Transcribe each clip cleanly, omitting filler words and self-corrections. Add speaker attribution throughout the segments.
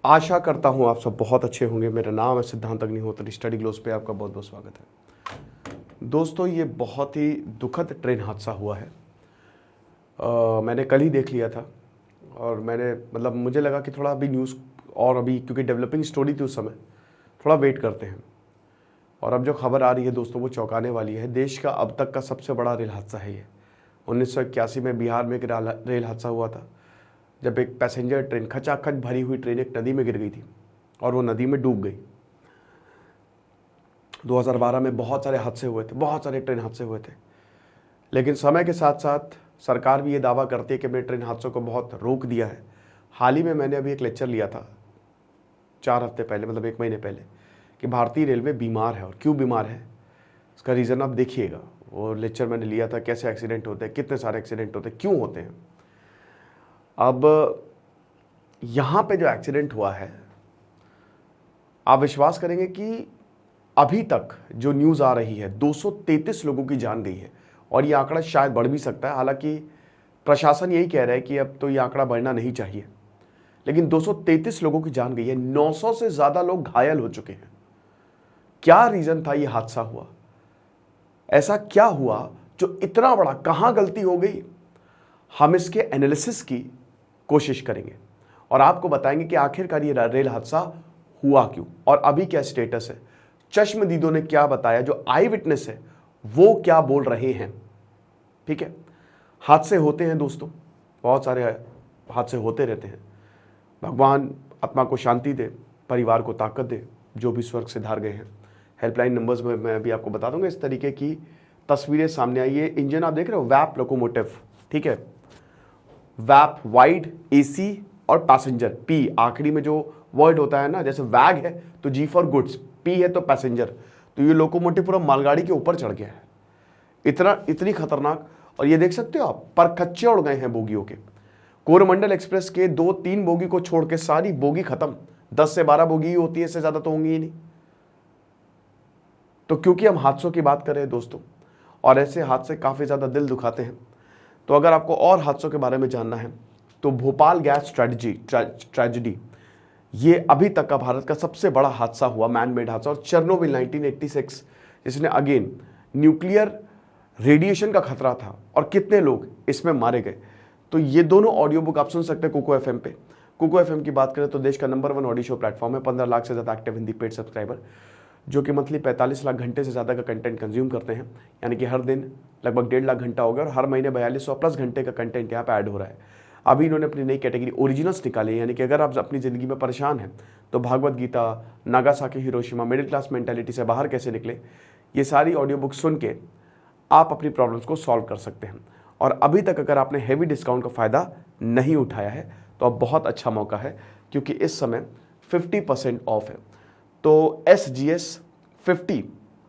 Speaker 1: आशा करता हूँ आप सब बहुत अच्छे होंगे। मेरा नाम है सिद्धांत अग्निहोत्री। स्टडी ग्लोस पे आपका बहुत बहुत स्वागत है। दोस्तों, ये बहुत ही दुखद ट्रेन हादसा हुआ है। मैंने कल ही देख लिया था और मुझे लगा कि थोड़ा अभी न्यूज़ और अभी क्योंकि डेवलपिंग स्टोरी थी उस समय, थोड़ा वेट करते हैं। और अब जो खबर आ रही है दोस्तों वो चौंकाने वाली है। देश का अब तक का सबसे बड़ा रेल हादसा है ये। 1981 में बिहार में एक रेल हादसा हुआ था, जब एक पैसेंजर ट्रेन, खचाखच भरी हुई ट्रेन एक नदी में गिर गई थी और वो नदी में डूब गई। 2012 में बहुत सारे हादसे हुए थे, बहुत सारे ट्रेन हादसे हुए थे। लेकिन समय के साथ साथ सरकार भी ये दावा करती है कि हमने ट्रेन हादसों को बहुत रोक दिया है। हाल ही में मैंने अभी एक लेक्चर लिया था 4 हफ्ते पहले, मतलब 1 महीने पहले, कि भारतीय रेलवे बीमार है। और क्यों बीमार है इसका रीज़न आप देखिएगा। वो लेक्चर मैंने लिया था कैसे एक्सीडेंट होते हैं, कितने सारे एक्सीडेंट होते हैं, क्यों होते हैं। अब यहाँ पे जो एक्सीडेंट हुआ है, आप विश्वास करेंगे कि अभी तक जो न्यूज़ आ रही है 233 लोगों की जान गई है। और ये आंकड़ा शायद बढ़ भी सकता है, हालांकि प्रशासन यही कह रहा है कि अब तो ये आंकड़ा बढ़ना नहीं चाहिए। लेकिन 233 लोगों की जान गई है, 900 से ज़्यादा लोग घायल हो चुके हैं। क्या रीज़न था ये हादसा हुआ? ऐसा क्या हुआ जो इतना बड़ा, कहाँ गलती हो गई? हम इसके एनालिसिस की कोशिश करेंगे और आपको बताएंगे कि आखिरकार ये रेल हादसा हुआ क्यों और अभी क्या स्टेटस है। चश्मदीदों ने क्या बताया, जो आई विटनेस है वो क्या बोल रहे हैं। ठीक है, हादसे होते हैं दोस्तों, बहुत सारे हादसे होते रहते हैं। भगवान आत्मा को शांति दे, परिवार को ताकत दे, जो भी स्वर्ग से धार गए हैं। हेल्पलाइन नंबर्स में मैं अभी आपको बता दूंगा। इस तरीके की तस्वीरें सामने आई। ये इंजन आप देख रहे हो, वैप लोकोमोटिव, ठीक है, वैप, वाइड, एसी और पैसेंजर, पी आखिरी में जो वर्ड होता है ना, जैसे वैग है तो जी फॉर गुड्स, पी है तो पैसेंजर। तो ये लोकोमोटिव पूरा मालगाड़ी के ऊपर चढ़ गया है, इतनी खतरनाक। और ये देख सकते हो आप, परखच्चे उड़ गए हैं बोगियों के। कोरोमंडल एक्सप्रेस के 2-3 बोगी को छोड़ के सारी बोगी खत्म। 10 से 12 बोगी ही होती है, इससे ज्यादा तो होंगी ही नहीं। तो क्योंकि हम हादसों की बात कर रहे हैं दोस्तों, और ऐसे हादसे काफी ज्यादा दिल दुखाते हैं, तो अगर आपको और हादसों के बारे में जानना है तो भोपाल गैस ट्रेजेडी, ये अभी तक का भारत का सबसे बड़ा हादसा हुआ, मैन मेड हादसा। और चेरनोबिल 1986, जिसने अगेन न्यूक्लियर रेडिएशन का खतरा था और कितने लोग इसमें मारे गए। तो ये दोनों ऑडियो बुक आप सुन सकते हैं कुको एफएम पे। कुको एफएम की बात करें तो देश का नंबर 1 ऑडियो शो प्लेटफॉर्म है। 15 लाख से ज़्यादा एक्टिव हिंदी पेड सब्सक्राइबर, जो कि मंथली 45 लाख घंटे से ज़्यादा का कंटेंट कंज्यूम करते हैं। यानी कि हर दिन लगभग 1.5 लाख घंटा हो गया और हर महीने 4200 प्लस घंटे का कंटेंट यहाँ पे ऐड हो रहा है। अभी इन्होंने अपनी नई कैटेगरी ओरिजिनल्स निकाली, यानी कि अगर आप अपनी ज़िंदगी में परेशान हैं तो Bhagavad Gita, Nagasaki, Hiroshima, middle class mentality से बाहर कैसे निकले, ये सारी ऑडियो बुक सुन के आप अपनी प्रॉब्लम्स को सॉल्व कर सकते हैं। और अभी तक अगर आपने हेवी डिस्काउंट का फ़ायदा नहीं उठाया है तो अब बहुत अच्छा मौका है, क्योंकि इस समय 50% ऑफ है। तो SGS 50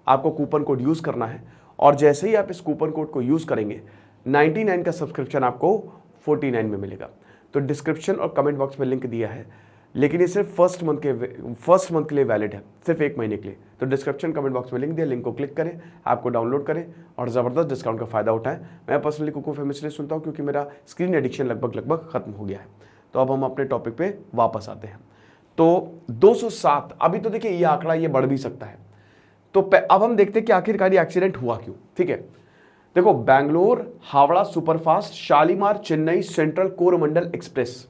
Speaker 1: आपको कूपन कोड यूज़ करना है और जैसे ही आप इस कूपन कोड को यूज़ करेंगे 99 का सब्सक्रिप्शन आपको 49 में मिलेगा। तो डिस्क्रिप्शन और कमेंट बॉक्स में लिंक दिया है, लेकिन ये सिर्फ फर्स्ट मंथ के लिए वैलिड है, सिर्फ 1 महीने के लिए। तो डिस्क्रिप्शन कमेंट बॉक्स में लिंक दिया, लिंक को क्लिक करें, आपको डाउनलोड करें और ज़बरदस्त डिस्काउंट का फ़ायदा उठाएं। मैं पर्सनली कुको एफएम इसलिए सुनता हूँ क्योंकि मेरा स्क्रीन एडिक्शन लगभग खत्म हो गया है। तो अब हम अपने टॉपिक पे वापस आते हैं। तो 207, अभी तो देखिए ये आंकड़ा ये बढ़ भी सकता है। तो अब हम देखते हैं कि आखिरकार ये एक्सीडेंट हुआ क्यों। ठीक है, देखो, Bangalore Howrah superfast, Shalimar Chennai central Coromandel express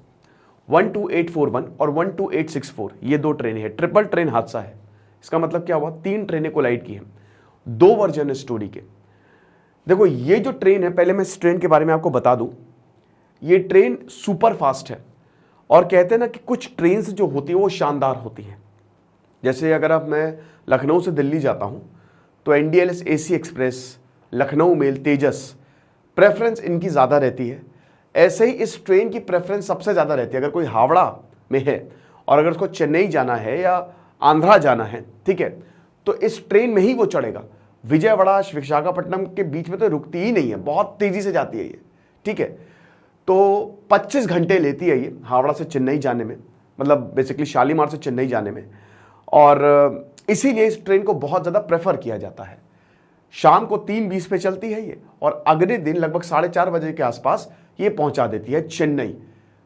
Speaker 1: 12841 और 12864, ये 2 ट्रेनें हैं। ट्रिपल ट्रेन हादसा है। इसका मतलब क्या हुआ, 3 ट्रेनें कोलाइड की हैं। 2 वर्जन है स्टोरी के। देखो, ये जो ट्रेन है, पहले मैं इस ट्रेन के बारे में आपको बता दूं, ये ट्रेन सुपर फास्ट है। और कहते हैं ना कि कुछ ट्रेन जो होती है वो शानदार होती हैं। जैसे अगर अब मैं लखनऊ से दिल्ली जाता हूं तो NDLS AC express, Lucknow mail, Tejas, preference इनकी ज़्यादा रहती है। ऐसे ही इस ट्रेन की प्रेफरेंस सबसे ज़्यादा रहती है। अगर कोई हावड़ा में है और अगर उसको चेन्नई जाना है या आंध्रा जाना है, ठीक है, तो इस ट्रेन में ही वो चढ़ेगा। विजयवाड़ा विशाखापट्टनम के बीच में तो रुकती ही नहीं है, बहुत तेज़ी से जाती है ये। ठीक है, तो 25 घंटे लेती है ये हावड़ा से चेन्नई जाने में, मतलब बेसिकली शालीमार से चेन्नई जाने में। और इसीलिए इस ट्रेन को बहुत ज़्यादा प्रेफर किया जाता है। शाम को 3:20 पे चलती है ये और अगले दिन लगभग 4:30 बजे के आसपास ये पहुंचा देती है चेन्नई।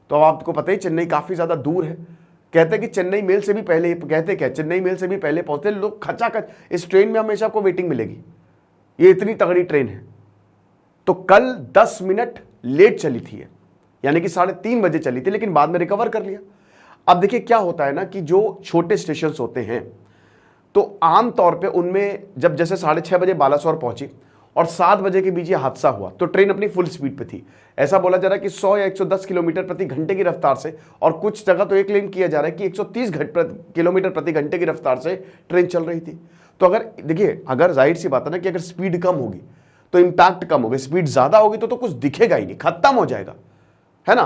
Speaker 1: तो अब आपको पता ही चेन्नई काफ़ी ज़्यादा दूर है, कहते हैं कि चेन्नई मेल से भी पहले, कहते क्या चेन्नई मेल से भी पहले पहुंचते लोग खचाखच। इस ट्रेन में हमेशा आपको वेटिंग मिलेगी, ये इतनी तगड़ी ट्रेन है। तो कल 10 मिनट लेट चली थी, यानी कि 3:30 बजे चली थी, लेकिन बाद में रिकवर कर लिया। अब देखिए क्या होता है ना कि जो छोटे स्टेशन होते हैं तो आमतौर पे उनमें जब जैसे 6:30 बजे बालासोर पहुंची और 7 बजे के बीच ये हादसा हुआ तो ट्रेन अपनी फुल स्पीड पे थी। ऐसा बोला जा रहा है कि 100 या 110 किलोमीटर प्रति घंटे की रफ्तार से, और कुछ जगह तो ये क्लेम किया जा रहा है कि 130 किलोमीटर प्रति घंटे की रफ्तार से ट्रेन चल रही थी। तो अगर देखिए, अगर जाहिर सी बात है ना कि अगर स्पीड कम होगी तो इंपैक्ट कम होगा, स्पीड ज्यादा होगी तो कुछ दिखेगा ही नहीं, खत्म हो जाएगा, है ना।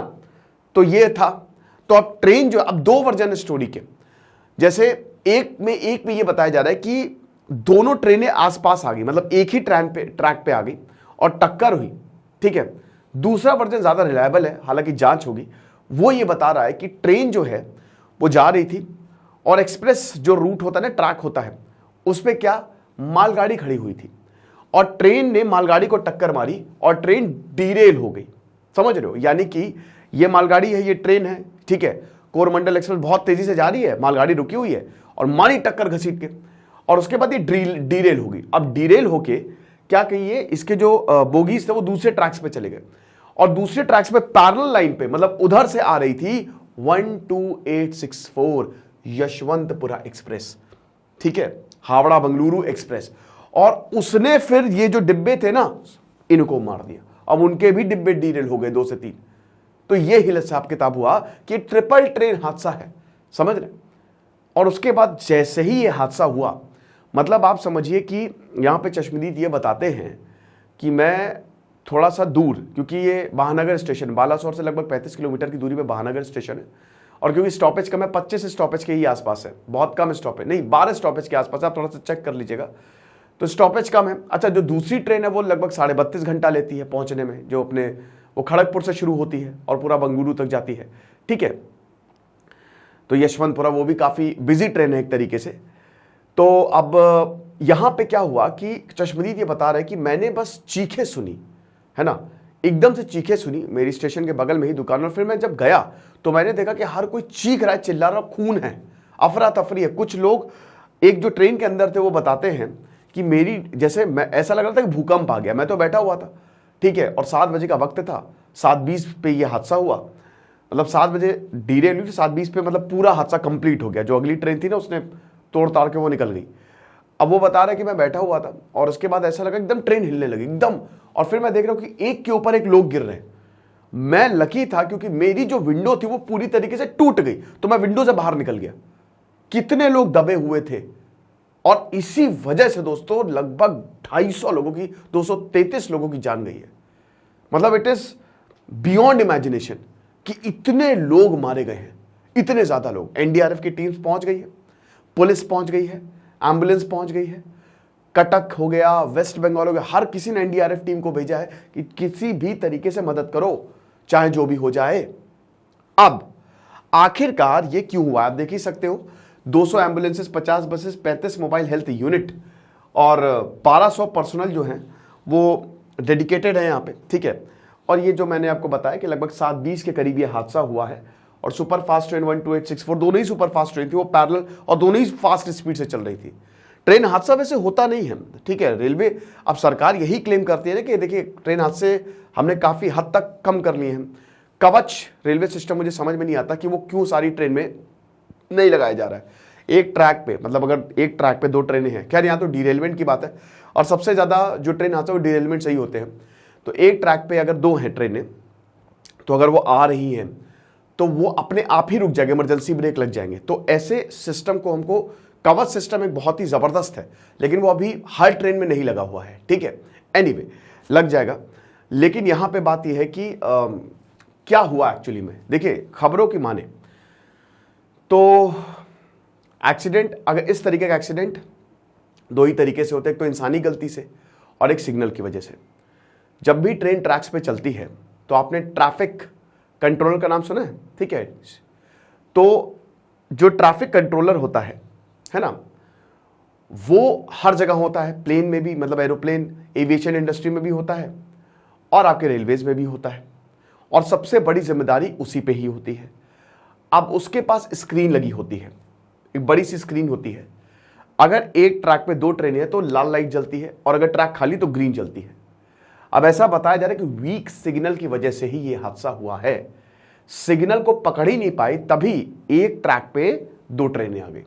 Speaker 1: तो ये था। तो अब ट्रेन जो, अब 2 वर्जन स्टोरी के, जैसे एक में ये बताया जा रहा है कि दोनों ट्रेनें आसपास आ गई, मतलब एक ही ट्रैक पे आ गई और टक्कर हुई, ठीक है। दूसरा वर्जन ज्यादा रिलायबल है, हालांकि जांच होगी। वो ये बता रहा है कि ट्रेन जो है वो जा रही थी और एक्सप्रेस जो रूट होता है ना, ट्रैक होता है, उस पर क्या मालगाड़ी खड़ी हुई थी और ट्रेन ने मालगाड़ी को टक्कर मारी और ट्रेन डीरेल हो गई। समझ रहे हो, यानी कि ये मालगाड़ी है, ये ट्रेन है, ठीक है। कोरमंडल एक्सप्रेस बहुत तेजी से जा रही है, मालगाड़ी रुकी हुई है और मारी टक्कर घसीट के, और उसके बाद ये डीरेल होगी। अब डीरेल होके क्या कहिए, इसके जो बोगीज थे वो दूसरे ट्रैक्स पे चले गए और दूसरे ट्रैक्स पे पैरेलल लाइन पे, मतलब उधर से आ रही थी 12864 यशवंतपुरा एक्सप्रेस, ठीक है, हावड़ा बंगलुरु एक्सप्रेस। और उसने फिर ये जो डिब्बे थे ना, इनको मार दिया। अब उनके भी डिब्बे डीरेल हो गए 2 से 3। तो ये हिसाब किताब हुआ कि ट्रिपल ट्रेन हादसा है, समझ रहे। और उसके बाद जैसे ही ये हादसा हुआ, मतलब आप समझिए कि यहां पे चश्मदीद ये बताते हैं कि मैं थोड़ा सा दूर, क्योंकि ये महानगर स्टेशन, बालासोर से लगभग 35 किलोमीटर की दूरी पे महानगर स्टेशन है, और क्योंकि स्टॉपेज कम है, 25 स्टॉपेज के ही आसपास है, बहुत कम स्टॉपेज नहीं, 12 स्टॉपेज के आसपास है, आप थोड़ा सा चेक कर लीजिएगा, तो स्टॉपेज कम है। अच्छा, जो दूसरी ट्रेन है वो लगभग 32.5 घंटा लेती है पहुंचने में, जो अपने वो खड़गपुर से शुरू होती है और पूरा बंगलुरु तक जाती है, ठीक है। तो यशवंतपुरा वो भी काफी बिजी ट्रेन है एक तरीके से। तो अब यहां पे क्या हुआ कि चश्मदीद ये बता रहे हैं कि मैंने बस चीखें सुनी, है ना, एकदम से चीखें सुनी मेरी स्टेशन के बगल में ही दुकान, और फिर मैं जब गया तो मैंने देखा कि हर कोई चीख रहा है, चिल्ला रहा, खून है, अफरा तफरी है। कुछ लोग, एक जो ट्रेन के अंदर थे वो बताते हैं कि मेरी जैसे मैं, ऐसा लग रहा था कि भूकंप आ गया, मैं तो बैठा हुआ था, ठीक है, और 7 बजे का वक्त था, 7:20 पे ये हादसा हुआ, मतलब 7 बजे डीरेल हुई, 7:20 पे मतलब पूरा हादसा कंप्लीट हो गया। जो अगली ट्रेन थी ना उसने तोड़ ताड़ के वो निकल गई। अब वो बता रहा है कि मैं बैठा हुआ था और उसके बाद ऐसा लगा एकदम ट्रेन हिलने लगी एकदम, और फिर मैं देख रहा हूं कि एक के ऊपर एक लोग गिर रहे हैं। मैं लकी था क्योंकि मेरी जो विंडो थी वो पूरी तरीके से टूट गई, तो मैं विंडो से बाहर निकल गया। कितने लोग दबे हुए थे, और इसी वजह से दोस्तों लगभग 250 लोगों की, 233 लोगों की जान गई है। मतलब इट इज बियॉन्ड इमेजिनेशन कि इतने लोग मारे गए हैं, इतने ज्यादा लोग। एनडीआरएफ की टीम्स पहुंच गई है, पुलिस पहुंच गई है, एम्बुलेंस पहुंच गई है, कटक हो गया, वेस्ट बंगाल हो गया, हर किसी ने एनडीआरएफ टीम को भेजा है कि किसी भी तरीके से मदद करो, चाहे जो भी हो जाए। अब आखिरकार ये क्यों हुआ, आप देख ही सकते हो, 200 ambulances, 50 buses, 35 mobile health unit और 1200 पर्सनल जो हैं वो डेडिकेटेड है यहाँ पे, ठीक है। और ये जो मैंने आपको बताया कि लगभग 7:20 के करीब ये हादसा हुआ है, और सुपर फास्ट ट्रेन 12864 दोनों ही सुपर फास्ट ट्रेन थी, वो पैरेलल और दोनों ही फास्ट स्पीड से चल रही थी। ट्रेन हादसा वैसे होता नहीं है, ठीक है। रेलवे, अब सरकार यही क्लेम करती है ना कि देखिए ट्रेन हादसे हमने काफी हद तक कम कर लिए हैं। कवच रेलवे सिस्टम मुझे समझ में नहीं आता कि वो क्यों सारी ट्रेन में नहीं लगाया जा रहा है। एक ट्रैक पे, मतलब अगर एक ट्रैक पे 2 ट्रेनें हैं, खैर यहाँ तो डीरेलमेंट की बात है, और सबसे ज्यादा जो ट्रेन हादसा वो डीरेलमेंट से ही होते हैं। तो एक ट्रैक पे अगर 2 हैं ट्रेनें, तो अगर वो आ रही हैं तो वो अपने आप ही रुक जाएंगे, इमरजेंसी ब्रेक लग जाएंगे। तो ऐसे सिस्टम को हमको, कवच सिस्टम एक बहुत ही जबरदस्त है, लेकिन वो अभी हर ट्रेन में नहीं लगा हुआ है, ठीक है। एनीवे, लग जाएगा। लेकिन यहां पे बात यह है कि क्या हुआ एक्चुअली में। देखिए खबरों की माने तो एक्सीडेंट, अगर इस तरीके का एक्सीडेंट 2 ही तरीके से होते हैं, एक तो इंसानी गलती से और एक सिग्नल की वजह से। जब भी ट्रेन ट्रैक्स पे चलती है तो आपने ट्रैफिक कंट्रोलर का नाम सुना है, ठीक है। तो जो ट्रैफिक कंट्रोलर होता है ना, वो हर जगह होता है, प्लेन में भी, मतलब एरोप्लेन एविएशन इंडस्ट्री में भी होता है और आपके रेलवेज में भी होता है, और सबसे बड़ी जिम्मेदारी उसी पे ही होती है। अब उसके पास स्क्रीन लगी होती है, एक बड़ी सी स्क्रीन होती है। अगर एक ट्रैक पे 2 ट्रेनें हैं तो लाल लाइट जलती है, और अगर ट्रैक खाली तो ग्रीन जलती है। अब ऐसा बताया जा रहा है कि वीक सिग्नल की वजह से ही यह हादसा हुआ है। सिग्नल को पकड़ ही नहीं पाई, तभी एक ट्रैक पे 2 ट्रेनें आ गई।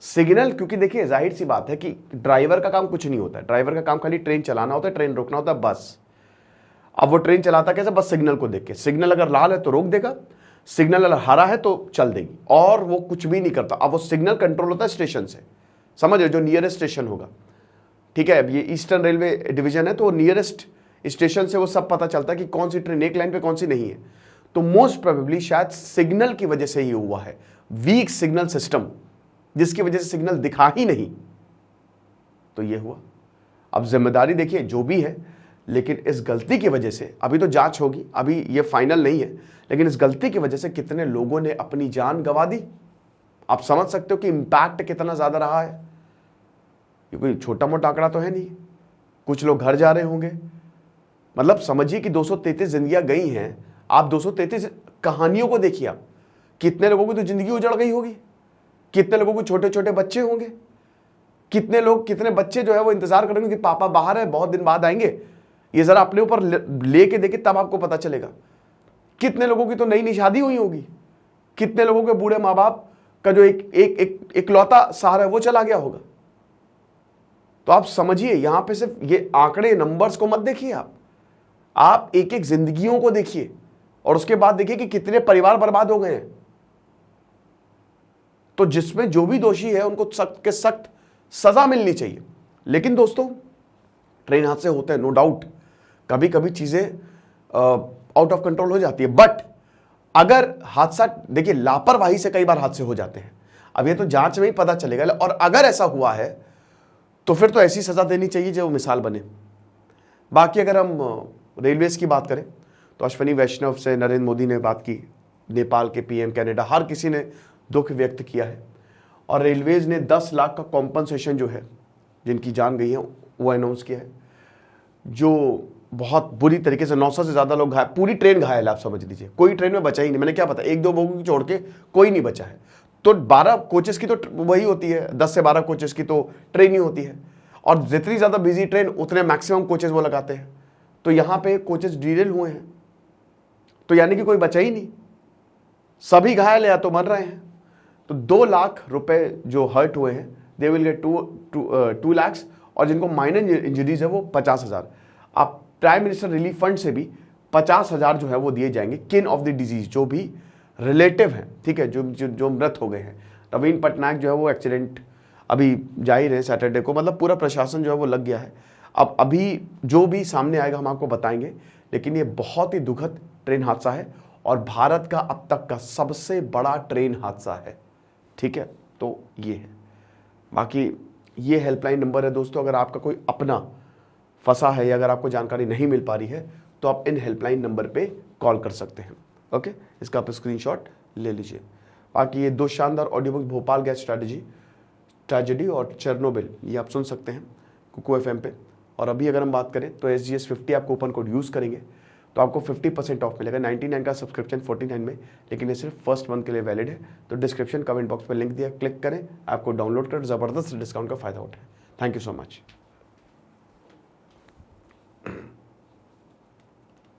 Speaker 1: सिग्नल, क्योंकि देखिए जाहिर सी बात है कि ड्राइवर का काम कुछ नहीं होता है, ड्राइवर का काम खाली ट्रेन चलाना होता है, ट्रेन रोकना होता है, बस। अब वो ट्रेन चलाता कैसे? बस सिग्नल को देख के। सिग्नल अगर लाल है तो रोक देगा, सिग्नल अगर हरा है तो चल देगी, और वो कुछ भी नहीं करता। अब वो सिग्नल कंट्रोल होता है स्टेशन से, समझ रहे, जो नियरेस्ट स्टेशन होगा, ठीक है। अब ये ईस्टर्न रेलवे डिवीजन है, तो नियरेस्ट स्टेशन से वो सब पता चलता है कि कौन सी ट्रेन एक लाइन पे कौन सी नहीं है। तो मोस्ट प्रोबेबली शायद सिग्नल की वजह से ही हुआ है, वीक सिग्नल सिस्टम, जिसकी वजह से सिग्नल दिखा ही नहीं, तो ये हुआ। अब जिम्मेदारी देखिए जो भी है, लेकिन इस गलती की वजह से, अभी तो जांच होगी, अभी ये फाइनल नहीं है, लेकिन इस गलती की वजह से कितने लोगों ने अपनी जान गंवा दी। आप समझ सकते हो कि इंपैक्ट कितना ज्यादा रहा है। ये कोई छोटा मोटा आंकड़ा तो है नहीं। कुछ लोग घर जा रहे होंगे, मतलब समझिए कि 233 जिंदगियां गई हैं। आप 233 कहानियों को देखिए, आप कितने लोगों की तो जिंदगी उजड़ गई होगी, कितने लोगों को छोटे छोटे बच्चे होंगे, कितने लोग, कितने बच्चे जो है वो इंतजार करेंगे कि पापा बाहर है, बहुत दिन बाद आएंगे। ये जरा अपने ऊपर लेके देखिए, तब आपको पता चलेगा। कितने लोगों की तो नई नई शादी हुई होगी, कितने लोगों के बूढ़े माँ बाप का जो इकलौता सहारा है वो चला गया होगा। तो आप समझिए, यहां पे सिर्फ ये आंकड़े, नंबर्स को मत देखिए, आप एक एक जिंदगियों को देखिए, और उसके बाद देखिए कि कितने परिवार बर्बाद हो गए हैं। तो जिसमें जो भी दोषी है उनको सख्त के सख्त सजा मिलनी चाहिए। लेकिन दोस्तों, ट्रेन हादसे होते हैं, नो डाउट, कभी कभी चीजें आउट ऑफ कंट्रोल हो जाती है। बट अगर हादसा, देखिए लापरवाही से कई बार हादसे हो जाते हैं, अब ये तो जांच में ही पता चलेगा। और अगर ऐसा हुआ है तो फिर तो ऐसी सजा देनी चाहिए जो मिसाल बने। बाकी अगर हम रेलवेज की बात करें तो अश्विनी वैष्णव से नरेंद्र मोदी ने बात की, नेपाल के पीएम, कनाडा, हर किसी ने दुख व्यक्त किया है। और रेलवेज ने 10 लाख का कॉम्पनसेशन जो है, जिनकी जान गई है, वो अनाउंस किया है। जो बहुत बुरी तरीके से 900 से ज़्यादा लोग घायल, पूरी ट्रेन घायल है, आप समझ लीजिए, कोई ट्रेन में बचा ही नहीं। मैंने क्या पता, 1-2 बोगी की छोड़ के कोई नहीं बचा है। तो 12 कोचेस की तो वही होती है, 10 से 12 कोचेस की तो ट्रेन ही होती है, और जितनी ज़्यादा बिजी ट्रेन उतने मैक्सिमम कोचेस वो लगाते हैं। तो यहाँ पे कोचेस डिरेल हुए हैं, तो यानी कि कोई बचा ही नहीं, सभी घायल या तो मर रहे हैं। तो 2 लाख रुपए जो हर्ट हुए हैं, दे विल गेट 2 lakhs, और जिनको माइनर इंजरीज है वो 50,000। आप प्राइम मिनिस्टर रिलीफ फंड से भी 50,000 जो है वो दिए जाएंगे, किन ऑफ द डिजीज, जो भी रिलेटिव हैं, ठीक है, जो मृत हो गए हैं। नवीन पटनायक जो है वो एक्सीडेंट अभी जाहिर है सैटरडे को, मतलब पूरा प्रशासन जो है वो लग गया है। अब अभी जो भी सामने आएगा हम आपको बताएंगे, लेकिन ये बहुत ही दुखद ट्रेन हादसा है, और भारत का अब तक का सबसे बड़ा ट्रेन हादसा है, ठीक है। तो ये है, बाकी ये हेल्पलाइन नंबर है दोस्तों। अगर आपका कोई अपना फंसा है, या अगर आपको जानकारी नहीं मिल पा रही है, तो आप इन हेल्पलाइन नंबर पे कॉल कर सकते हैं। ओके, इसका आप स्क्रीनशॉट ले लीजिए। बाकी ये 2 शानदार audio book, Bhopal gas tragedy और चेरनोबिल, ये आप सुन सकते हैं कुकू FM पे। और अभी अगर हम बात करें तो SGS50 आप कूपन कोड यूज़ करेंगे तो आपको 50% ऑफ मिलेगा। 99 का सब्सक्रिप्शन 49 में, लेकिन ये सिर्फ फर्स्ट मंथ के लिए वैलिड है। तो डिस्क्रिप्शन कमेंट बॉक्स पर लिंक दिया, क्लिक करें, आपको डाउनलोड कर ज़बरदस्त डिस्काउंट का फायदा उठाएं। Thank you so much.